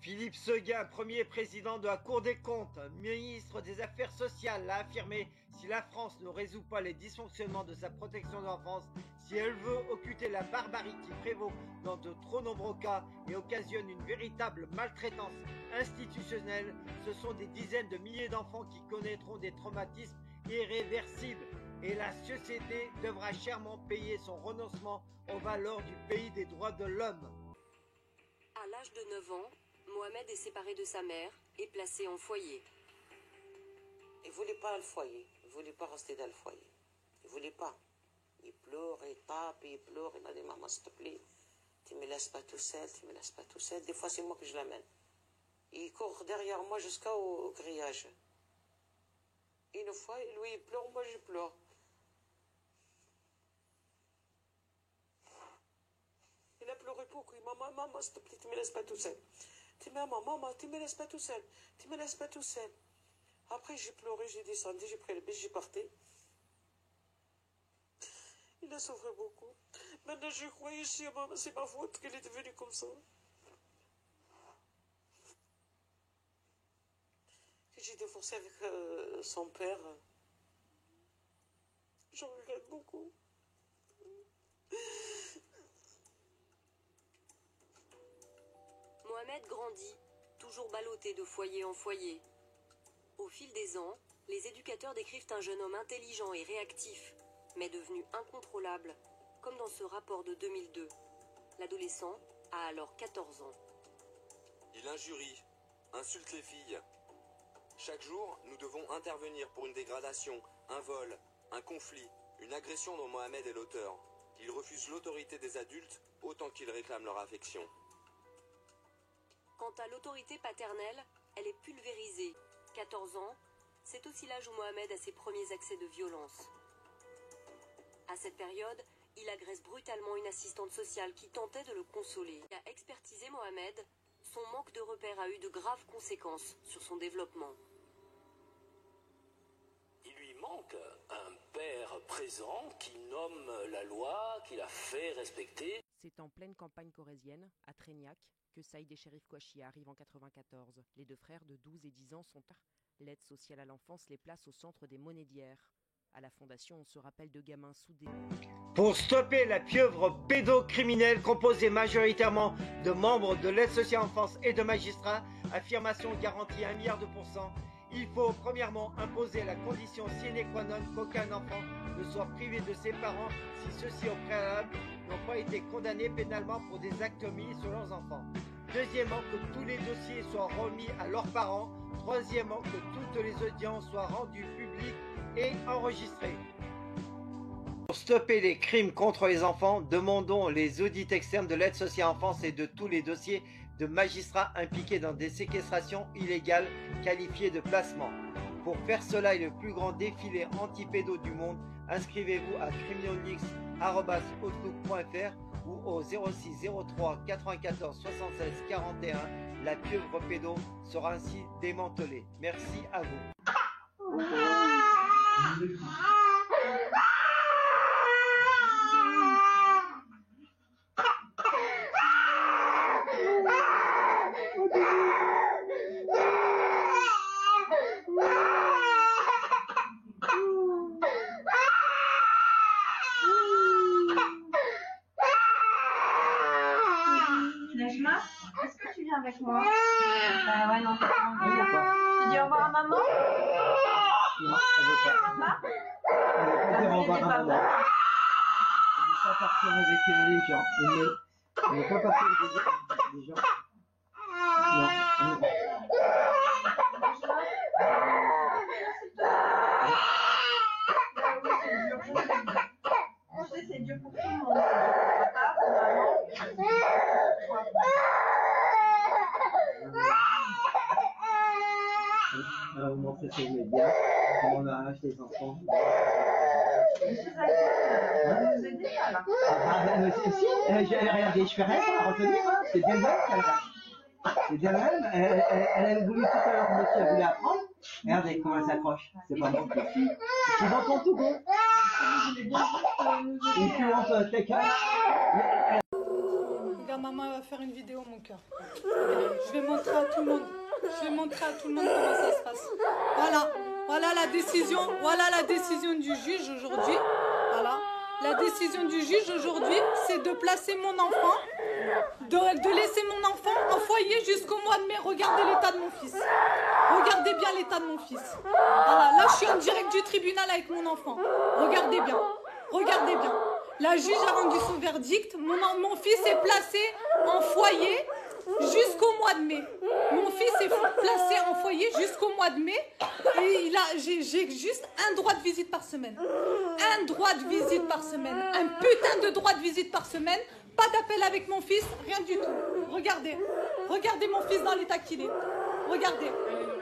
Philippe Séguin, premier président de la Cour des comptes, ministre des Affaires sociales, a affirmé « Si la France ne résout pas les dysfonctionnements de sa protection de l'enfance, si elle veut occulter la barbarie qui prévaut dans de trop nombreux cas et occasionne une véritable maltraitance institutionnelle, ce sont des dizaines de milliers d'enfants qui connaîtront des traumatismes irréversibles. Et la société devra chèrement payer son renoncement aux valeurs du pays des droits de l'homme. » À l'âge de 9 ans, Mohamed est séparé de sa mère et placé en foyer. Il ne voulait pas le foyer, il ne voulait pas rester dans le foyer. Il ne voulait pas. Il pleure, il tape, il pleure, il a dit « Maman, s'il te plaît, tu ne me laisses pas tout seul, tu ne me laisses pas tout seul. » Des fois, c'est moi que je l'amène. Il court derrière moi jusqu'au grillage. Une fois, lui, il pleure, moi, je pleure. Il a pleuré beaucoup. Il m'a dit « Maman, s'il te plaît, tu ne me laisses pas tout seul. » Tu me dis « Maman, tu ne me laisses pas tout seul. Tu ne me laisses pas tout seul. » Après, j'ai pleuré, j'ai descendu, j'ai pris le bus, j'ai parti. Il a souffert beaucoup. Maintenant, je crois ici, c'est ma faute qu'il est devenu comme ça. Que j'ai divorcé avec son père. J'en regrette beaucoup. Mohamed grandit, toujours ballotté de foyer en foyer. Au fil des ans, les éducateurs décrivent un jeune homme intelligent et réactif, mais devenu incontrôlable, comme dans ce rapport de 2002. L'adolescent a alors 14 ans. Il injurie, insulte les filles. Chaque jour, nous devons intervenir pour une dégradation, un vol, un conflit, une agression dont Mohamed est l'auteur. Il refuse l'autorité des adultes autant qu'il réclame leur affection. Quant à l'autorité paternelle, elle est pulvérisée. 14 ans, c'est aussi l'âge où Mohamed a ses premiers accès de violence. À cette période, il agresse brutalement une assistante sociale qui tentait de le consoler. Il a expertisé Mohamed, son manque de repères a eu de graves conséquences sur son développement. Il lui manque un père présent qui nomme la loi, qui la fait respecter. C'est en pleine campagne corrézienne, à Trégnac, que Saïd et Chérif Kouachi arrivent en 1994. Les deux frères de 12 et 10 ans sont à l'aide sociale à l'enfance les place au centre des monnaies d'hier. À la fondation, on se rappelle de gamins soudés. Pour stopper la pieuvre pédocriminelle composée majoritairement de membres de l'aide sociale à l'enfance et de magistrats, affirmation garantie 1 milliard de %, il faut premièrement imposer la condition sine qua non qu'aucun enfant ne soit privé de ses parents si ceux-ci au préalable n'ont pas été condamnés pénalement pour des actes mis sur leurs enfants. Deuxièmement, que tous les dossiers soient remis à leurs parents. Troisièmement, que toutes les audiences soient rendues publiques et enregistrées. Pour stopper les crimes contre les enfants, demandons les audits externes de l'aide sociale à l'enfance et de tous les dossiers de magistrats impliqués dans des séquestrations illégales qualifiées de placement. Pour faire cela et le plus grand défilé anti-pédo du monde, inscrivez-vous à criminalix@outlook.fr ou au 06 03 94 76 41. La pieuvre pédo sera ainsi démantelée. Merci à vous. Najma, est-ce que tu viens avec moi? Bah ouais, non, t'as pas envie. Tu dis au revoir à maman? Non, elle veut pas. Papa? Elle veut pas dire au revoir à maman. Elle veut pas partir avec les gens. Elle veut pas partir avec les gens. Non. Je sais, c'est dur pour tout le monde. Papa, pour maman. Alors, vous montrez que vous êtes bien. Comment on arrache les enfants. Je suis à côté. Vous aidez pas là. Si, regardez, je fais rien pour la retenir. C'est bien même qu'elle va. C'est bien même. Elle a voulu tout à l'heure, monsieur a voulu apprendre. Regardez comment elle s'accroche. C'est pas bon. C'est dans ton tout beau. Et puis on peut take care. Regarde, maman va faire faire une vidéo, mon cœur. Je vais montrer à tout le monde. Je vais montrer à tout le monde comment ça se passe. Voilà. Voilà la décision. Voilà la décision du juge aujourd'hui. Voilà. La décision du juge aujourd'hui, c'est de placer mon enfant, de laisser mon enfant en foyer jusqu'au mois de mai. Regardez l'état de mon fils. Regardez bien l'état de mon fils. Voilà. Là, je suis en direct du tribunal avec mon enfant. Regardez bien. Regardez bien. La juge a rendu son verdict. Mon fils est placé en foyer jusqu'au mois de mai. Mon fils est placé en foyer jusqu'au mois de mai. Et j'ai juste un droit de visite par semaine. Un droit de visite par semaine. Un putain de droit de visite par semaine. Pas d'appel avec mon fils, rien du tout. Regardez. Regardez mon fils dans l'état qu'il est. Regardez.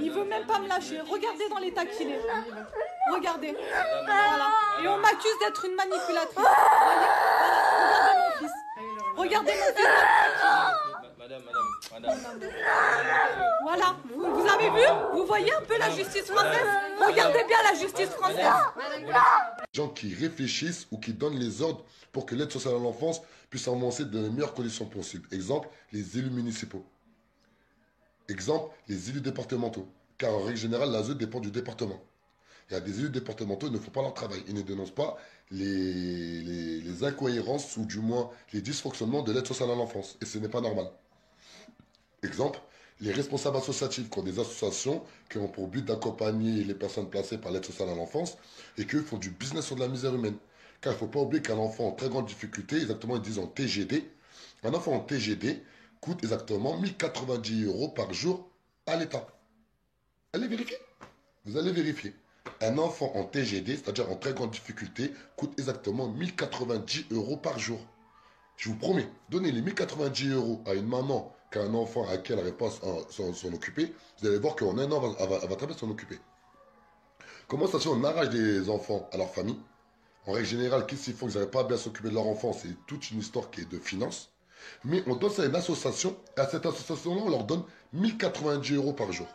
Il veut même pas me lâcher. Regardez dans l'état qu'il est. Regardez. Voilà. Et on m'accuse d'être une manipulatrice. Voyez. Voilà. Regardez mon fils. Regardez mon fils. Madame. Voilà. Vous avez vu? Vous voyez un peu la justice française? Regardez bien la justice française. Gens qui réfléchissent ou qui donnent les ordres pour que l'aide sociale à l'enfance puisse avancer dans les meilleures conditions possibles. Exemple, les élus municipaux. Exemple, les élus départementaux. Car en règle générale, l'ASE dépend du département. Il y a des élus départementaux qui ne font pas leur travail. Ils ne dénoncent pas les incohérences ou du moins les dysfonctionnements de l'aide sociale à l'enfance. Et ce n'est pas normal. Exemple, les responsables associatifs qui ont des associations qui ont pour but d'accompagner les personnes placées par l'aide sociale à l'enfance et qui font du business sur de la misère humaine. Car il ne faut pas oublier qu'un enfant en très grande difficulté, exactement ils disent en TGD, un enfant en TGD coûte exactement 1090 € par jour à l'État. Allez vérifier. Vous allez vérifier. Un enfant en TGD, c'est-à-dire en très grande difficulté, coûte exactement 1090 € par jour. Je vous promets, donnez les 1090 € à une maman qui a un enfant à qui elle n'arrive pas à s'en occuper, vous allez voir qu'en un an, elle va très bien s'en occuper. Comment ça se fait, on arrache des enfants à leur famille? En règle générale, qu'est-ce qu'ils font? Ils n'arrivent pas à bien s'occuper de leur enfant, c'est toute une histoire qui est de finance. Mais on donne ça à une association, et à cette association-là, on leur donne 1090 € par jour.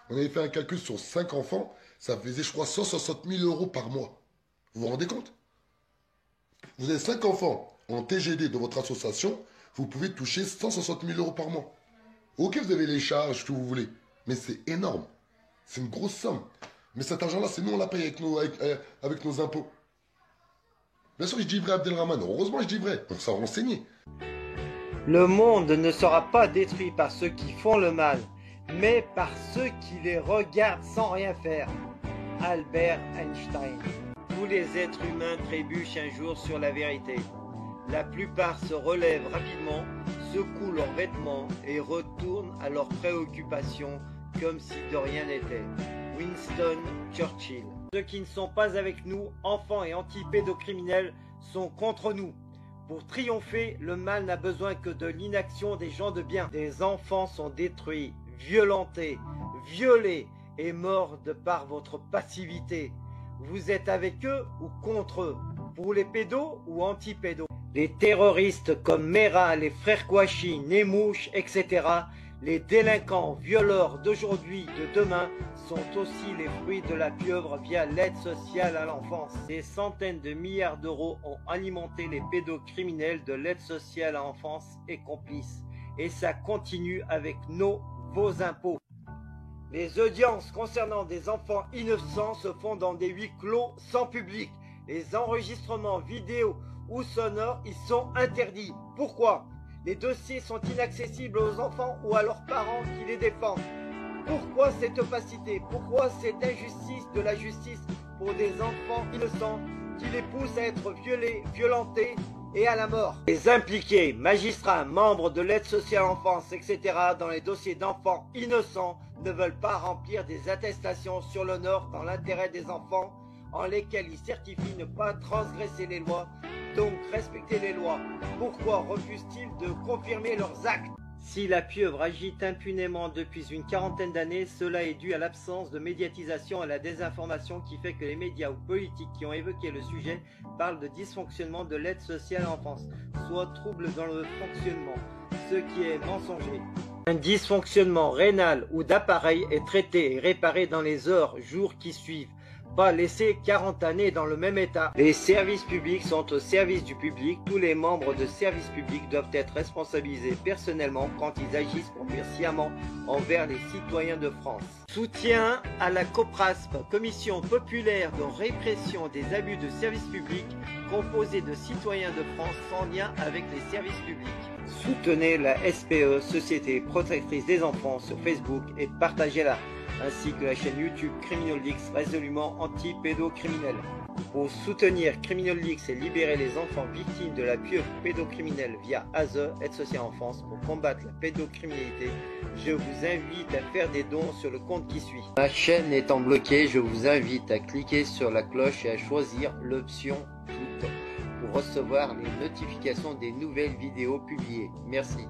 On avait fait un calcul sur 5 enfants, ça faisait, je crois, 160 000 € par mois. Vous vous rendez compte? Vous avez 5 enfants en TGD de votre association, vous pouvez toucher 160 000 € par mois. Ok, vous avez les charges que vous voulez, mais c'est énorme. C'est une grosse somme. Mais cet argent-là, c'est nous, on la paye avec nos impôts. Bien sûr, je dis vrai, Abdelrahman. Heureusement, je dis vrai. On s'est renseigné. Le monde ne sera pas détruit par ceux qui font le mal, mais par ceux qui les regardent sans rien faire. Albert Einstein. Tous les êtres humains trébuchent un jour sur la vérité. La plupart se relèvent rapidement, secouent leurs vêtements et retournent à leurs préoccupations comme si de rien n'était. Winston Churchill. Ceux qui ne sont pas avec nous, enfants et anti-pédocriminels, sont contre nous. Pour triompher, le mal n'a besoin que de l'inaction des gens de bien. Des enfants sont détruits, violentés, violés et morts de par votre passivité. Vous êtes avec eux ou contre eux? Pour les pédos ou anti-pédos? Les terroristes comme Mera, les frères Kouachi, Nemouche, etc., les délinquants, violeurs d'aujourd'hui, de demain, sont aussi les fruits de la pieuvre via l'aide sociale à l'enfance. Des centaines de milliards d'euros ont alimenté les pédocriminels de l'aide sociale à l'enfance et complices. Et ça continue avec vos impôts. Les audiences concernant des enfants innocents se font dans des huis clos sans public. Les enregistrements vidéo ou sonores, ils sont interdits. Pourquoi? Les dossiers sont inaccessibles aux enfants ou à leurs parents qui les défendent. Pourquoi cette opacité? Pourquoi cette injustice de la justice pour des enfants innocents qui les pousse à être violés, violentés et à la mort? Les impliqués, magistrats, membres de l'aide sociale à l'enfance, etc. dans les dossiers d'enfants innocents ne veulent pas remplir des attestations sur l'honneur dans l'intérêt des enfants en lesquels ils certifient ne pas transgresser les lois, donc respecter les lois. Pourquoi refusent-ils de confirmer leurs actes? Si la pieuvre agite impunément depuis une quarantaine d'années, cela est dû à l'absence de médiatisation et à la désinformation qui fait que les médias ou politiques qui ont évoqué le sujet parlent de dysfonctionnement de l'aide sociale à l'enfance, soit trouble dans le fonctionnement, ce qui est mensonger. Un dysfonctionnement rénal ou d'appareil est traité et réparé dans les heures, jours qui suivent. pas laisser 40 années dans le même état. Les services publics sont au service du public. Tous les membres de services publics doivent être responsabilisés personnellement quand ils agissent pour faire sciemment envers les citoyens de France. Soutien à la COPRASP, Commission populaire de répression des abus de services publics, composée de citoyens de France sans lien avec les services publics. Soutenez la SPE, Société protectrice des enfants, sur Facebook et partagez-la, ainsi que la chaîne YouTube CriminalLeaks, résolument anti-pédocriminel. Pour soutenir CriminalLeaks et libérer les enfants victimes de la pieuvre pédocriminelle via ASE, Aide sociale en France, pour combattre la pédocriminalité, je vous invite à faire des dons sur le compte qui suit. Ma chaîne étant bloquée, je vous invite à cliquer sur la cloche et à choisir l'option toutes pour recevoir les notifications des nouvelles vidéos publiées. Merci.